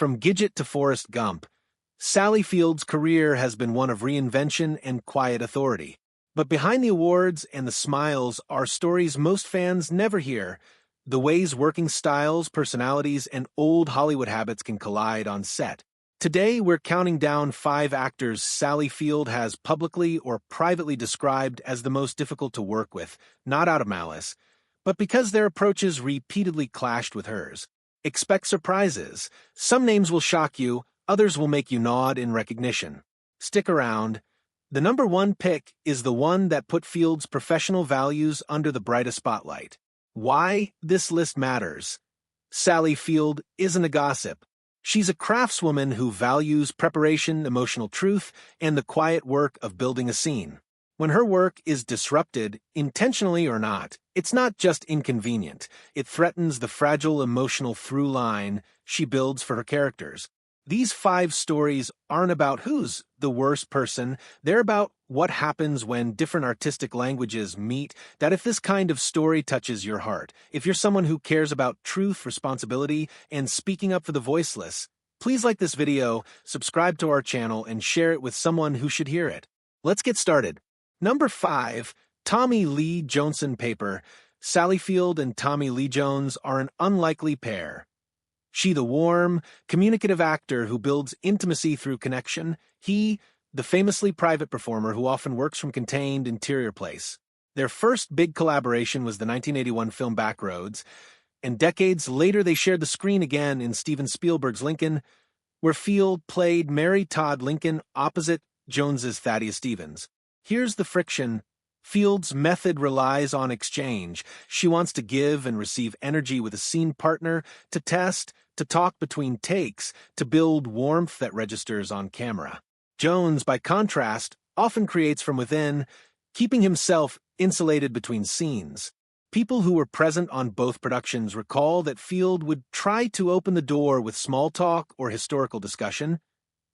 From Gidget to Forrest Gump, Sally Field's career has been one of reinvention and quiet authority. But behind the awards and the smiles are stories most fans never hear, the ways working styles, personalities, and old Hollywood habits can collide on set. Today, we're counting down 5 actors Sally Field has publicly or privately described as the most difficult to work with, not out of malice, but because their approaches repeatedly clashed with hers. Expect surprises. Some names will shock you, others will make you nod in recognition. Stick around. The number 1 pick is the one that put Field's professional values under the brightest spotlight. Why this list matters. Sally Field isn't a gossip. She's a craftswoman who values preparation, emotional truth, and the quiet work of building a scene. When her work is disrupted, intentionally or not, it's not just inconvenient. It threatens the fragile emotional through line she builds for her characters. These 5 stories aren't about who's the worst person. They're about what happens when different artistic languages meet. That if this kind of story touches your heart, if you're someone who cares about truth, responsibility, and speaking up for the voiceless, please like this video, subscribe to our channel, and share it with someone who should hear it. Let's get started. Number 5, Tommy Lee Jones paper. Sally Field and Tommy Lee Jones are an unlikely pair. She, the warm, communicative actor who builds intimacy through connection. He, the famously private performer who often works from contained interior place. Their first big collaboration was the 1981 film Backroads, and decades later they shared the screen again in Steven Spielberg's Lincoln, where Field played Mary Todd Lincoln opposite Jones's Thaddeus Stevens. Here's the friction. Field's method relies on exchange. She wants to give and receive energy with a scene partner, to test, to talk between takes, to build warmth that registers on camera. Jones, by contrast, often creates from within, keeping himself insulated between scenes. People who were present on both productions recall that Field would try to open the door with small talk or historical discussion.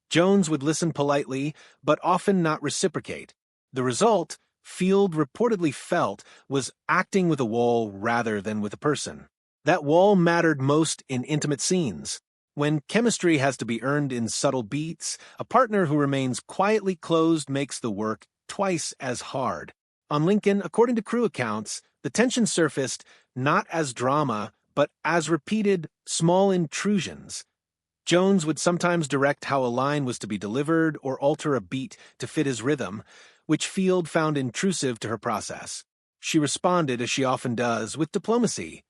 Jones would listen politely, but often not reciprocate. The result, Field reportedly felt, was acting with a wall rather than with a person. That wall mattered most in intimate scenes. When chemistry has to be earned in subtle beats, a partner who remains quietly closed makes the work twice as hard. On Lincoln, according to crew accounts, the tension surfaced not as drama, but as repeated, small intrusions. Jones would sometimes direct how a line was to be delivered or alter a beat to fit his rhythm, which Field found intrusive to her process. She responded, as she often does, with diplomacy,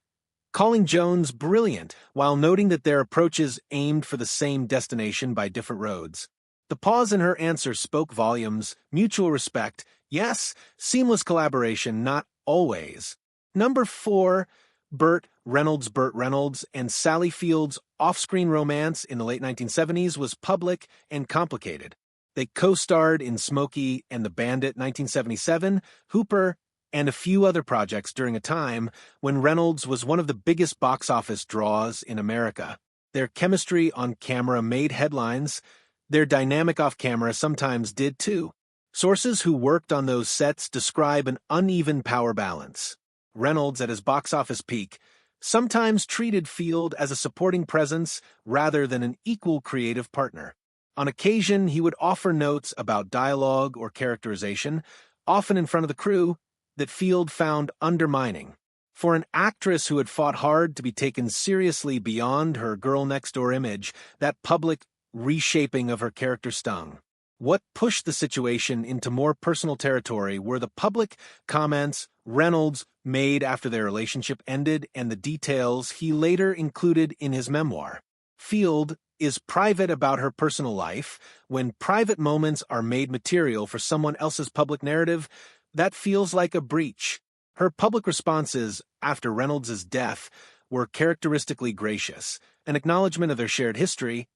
calling Jones brilliant while noting that their approaches aimed for the same destination by different roads. The pause in her answer spoke volumes, mutual respect, yes, seamless collaboration, not always. Number 4, Burt Reynolds and Sally Field's off-screen romance in the late 1970s was public and complicated. They co-starred in Smokey and the Bandit 1977, Hooper, and a few other projects during a time when Reynolds was one of the biggest box office draws in America. Their chemistry on camera made headlines. Their dynamic off camera sometimes did too. Sources who worked on those sets describe an uneven power balance. Reynolds, at his box office peak, sometimes treated Field as a supporting presence rather than an equal creative partner. On occasion, he would offer notes about dialogue or characterization, often in front of the crew, that Field found undermining. For an actress who had fought hard to be taken seriously beyond her girl-next-door image, that public reshaping of her character stung. What pushed the situation into more personal territory were the public comments Reynolds made after their relationship ended and the details he later included in his memoir. Field is private about her personal life. When private moments are made material for someone else's public narrative, that feels like a breach. Her public responses after Reynolds' death were characteristically gracious, an acknowledgement of their shared history,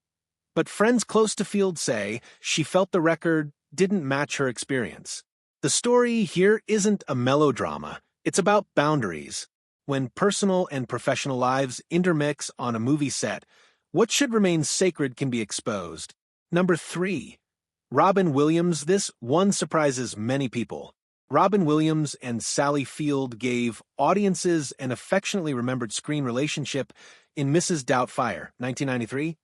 but friends close to Field say she felt the record didn't match her experience. The story here isn't a melodrama, it's about boundaries. When personal and professional lives intermix on a movie set, what should remain sacred can be exposed. Number 3. Robin Williams. This one surprises many people. Robin Williams and Sally Field gave audiences an affectionately remembered screen relationship in Mrs. Doubtfire, 1993.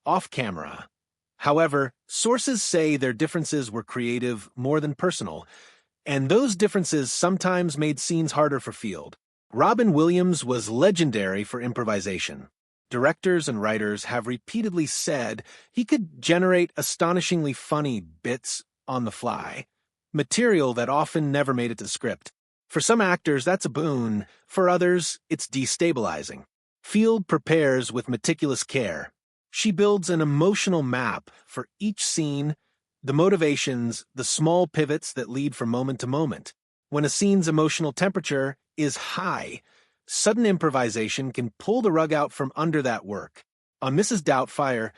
off-camera. However, sources say their differences were creative more than personal, and those differences sometimes made scenes harder for Field. Robin Williams was legendary for improvisation. Directors and writers have repeatedly said he could generate astonishingly funny bits on the fly, material that often never made it to script. For some actors, that's a boon. For others, it's destabilizing. Field prepares with meticulous care. She builds an emotional map for each scene, the motivations, the small pivots that lead from moment to moment. When a scene's emotional temperature is high, sudden improvisation can pull the rug out from under that work. On Mrs. Doubtfire,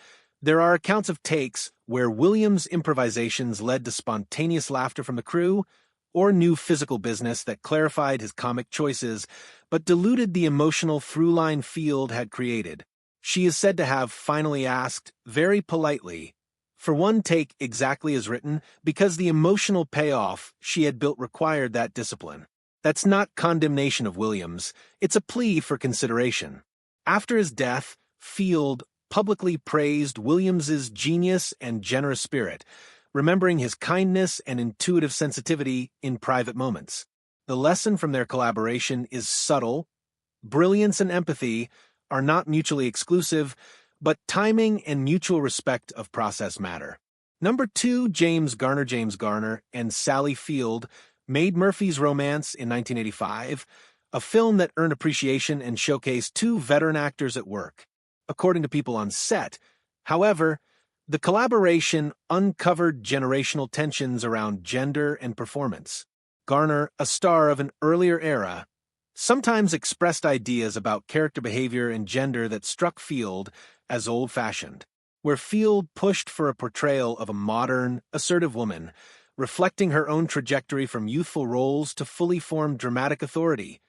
there are accounts of takes where Williams' improvisations led to spontaneous laughter from the crew, or new physical business that clarified his comic choices, but diluted the emotional through-line Field had created. She is said to have finally asked, very politely, for one take exactly as written, because the emotional payoff she had built required that discipline. That's not condemnation of Williams, it's a plea for consideration. After his death, Field publicly praised Williams's genius and generous spirit, remembering his kindness and intuitive sensitivity in private moments. The lesson from their collaboration is subtle. Brilliance and empathy are not mutually exclusive, but timing and mutual respect of process matter. Number 2, James Garner and Sally Field made Murphy's Romance in 1985, a film that earned appreciation and showcased two veteran actors at work. According to people on set, however, the collaboration uncovered generational tensions around gender and performance. Garner, a star of an earlier era, sometimes expressed ideas about character behavior and gender that struck Field as old-fashioned, where Field pushed for a portrayal of a modern, assertive woman, reflecting her own trajectory from youthful roles to fully formed dramatic authority.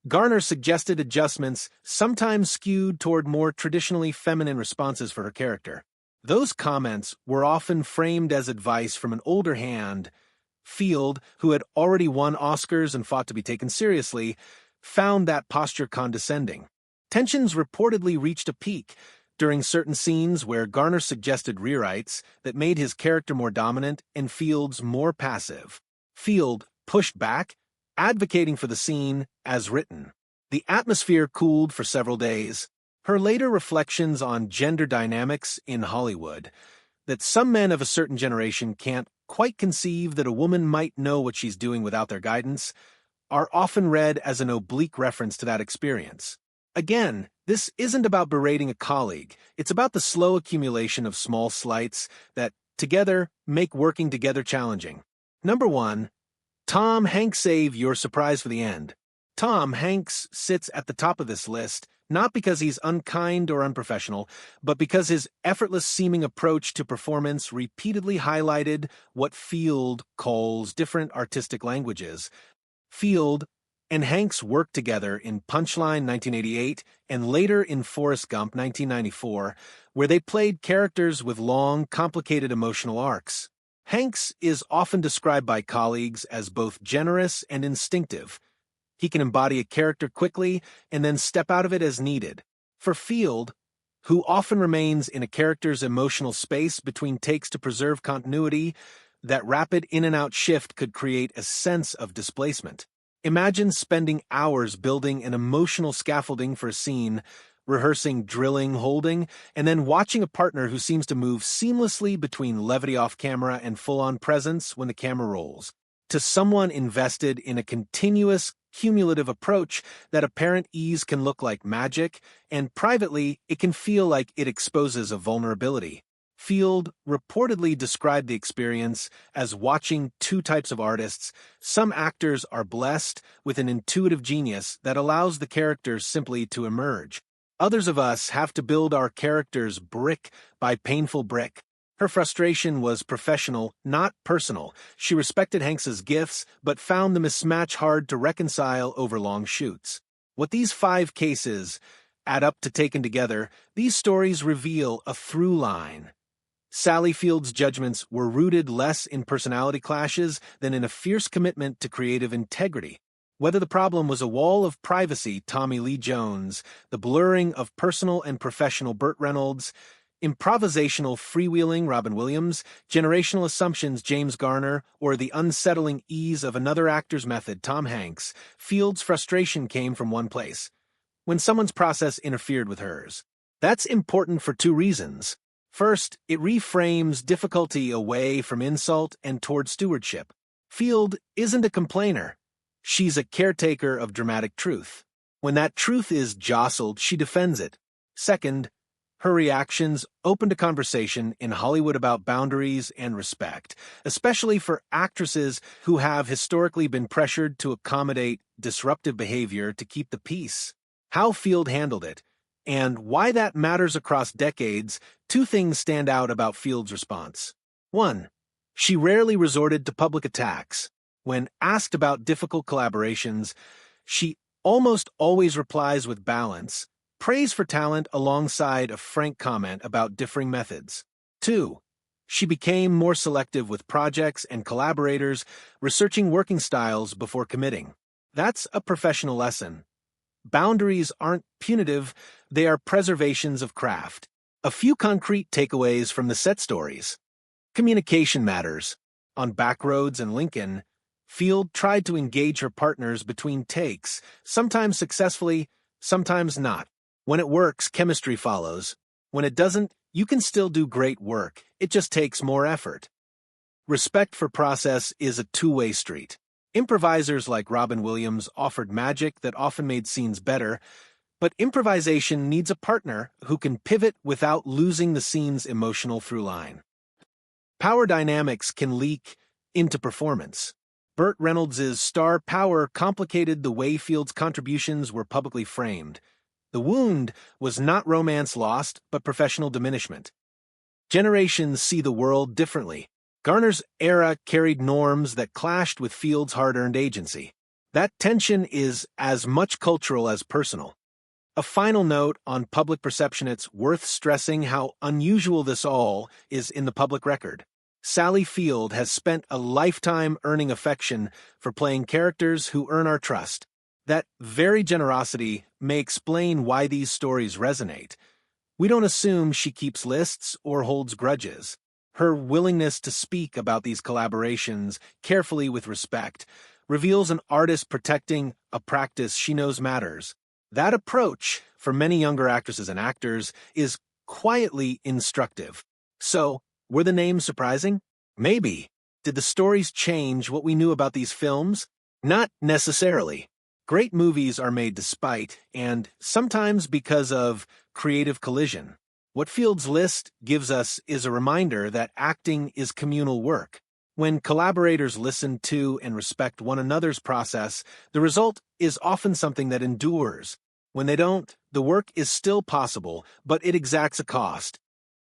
Garner suggested adjustments, sometimes skewed toward more traditionally feminine responses for her character. Those comments were often framed as advice from an older hand. Field, who had already won Oscars and fought to be taken seriously, found that posture condescending. Tensions reportedly reached a peak during certain scenes where Garner suggested rewrites that made his character more dominant and Field's more passive. Field pushed back, advocating for the scene as written. The atmosphere cooled for several days. Her later reflections on gender dynamics in Hollywood, that some men of a certain generation can't quite conceive that a woman might know what she's doing without their guidance, are often read as an oblique reference to that experience. Again, this isn't about berating a colleague. It's about the slow accumulation of small slights that, together, make working together challenging. Number 1. Tom Hanks. Save your surprise for the end. Tom Hanks sits at the top of this list, not because he's unkind or unprofessional, but because his effortless-seeming approach to performance repeatedly highlighted what Field calls different artistic languages. Field and Hanks worked together in Punchline 1988 and later in Forrest Gump 1994, where they played characters with long, complicated emotional arcs. Hanks is often described by colleagues as both generous and instinctive. He can embody a character quickly and then step out of it as needed. For Field, who often remains in a character's emotional space between takes to preserve continuity, that rapid in-and-out shift could create a sense of displacement. Imagine spending hours building an emotional scaffolding for a scene, rehearsing drilling, holding, and then watching a partner who seems to move seamlessly between levity off-camera and full-on presence when the camera rolls. To someone invested in a continuous, cumulative approach, that apparent ease can look like magic, and privately, it can feel like it exposes a vulnerability. Field reportedly described the experience as watching two types of artists. Some actors are blessed with an intuitive genius that allows the characters simply to emerge. Others of us have to build our characters brick by painful brick. Her frustration was professional, not personal. She respected Hanks's gifts, but found the mismatch hard to reconcile over long shoots. What these 5 cases add up to, taken together, these stories reveal a through line. Sally Field's judgments were rooted less in personality clashes than in a fierce commitment to creative integrity. Whether the problem was a wall of privacy, Tommy Lee Jones, the blurring of personal and professional, Burt Reynolds, Improvisational freewheeling Robin Williams, generational assumptions James Garner, or the unsettling ease of another actor's method Tom Hanks, Field's frustration came from one place: when someone's process interfered with hers. That's important for two reasons. First, it reframes difficulty away from insult and toward stewardship. Field isn't a complainer. She's a caretaker of dramatic truth. When that truth is jostled, she defends it. Second, her reactions opened a conversation in Hollywood about boundaries and respect, especially for actresses who have historically been pressured to accommodate disruptive behavior to keep the peace. How Field handled it, and why that matters across decades, two things stand out about Field's response. One, she rarely resorted to public attacks. When asked about difficult collaborations, she almost always replies with balance, praise for talent alongside a frank comment about differing methods. Two, she became more selective with projects and collaborators, researching working styles before committing. That's a professional lesson. Boundaries aren't punitive, they are preservations of craft. A few concrete takeaways from the set stories. Communication matters. On Backroads and Lincoln, Field tried to engage her partners between takes, sometimes successfully, sometimes not. When it works, chemistry follows. When it doesn't, you can still do great work. It just takes more effort. Respect for process is a two-way street. Improvisers like Robin Williams offered magic that often made scenes better, but improvisation needs a partner who can pivot without losing the scene's emotional through line. Power dynamics can leak into performance. Burt Reynolds' star power complicated the way Field's contributions were publicly framed. The wound was not romance lost, but professional diminishment. Generations see the world differently. Garner's era carried norms that clashed with Field's hard-earned agency. That tension is as much cultural as personal. A final note on public perception: it's worth stressing how unusual this all is in the public record. Sally Field has spent a lifetime earning affection for playing characters who earn our trust. That very generosity may explain why these stories resonate. We don't assume she keeps lists or holds grudges. Her willingness to speak about these collaborations carefully with respect reveals an artist protecting a practice she knows matters. That approach, for many younger actresses and actors, is quietly instructive. So, were the names surprising? Maybe. Did the stories change what we knew about these films? Not necessarily. Great movies are made despite, and sometimes because of, creative collision. What Field's list gives us is a reminder that acting is communal work. When collaborators listen to and respect one another's process, the result is often something that endures. When they don't, the work is still possible, but it exacts a cost.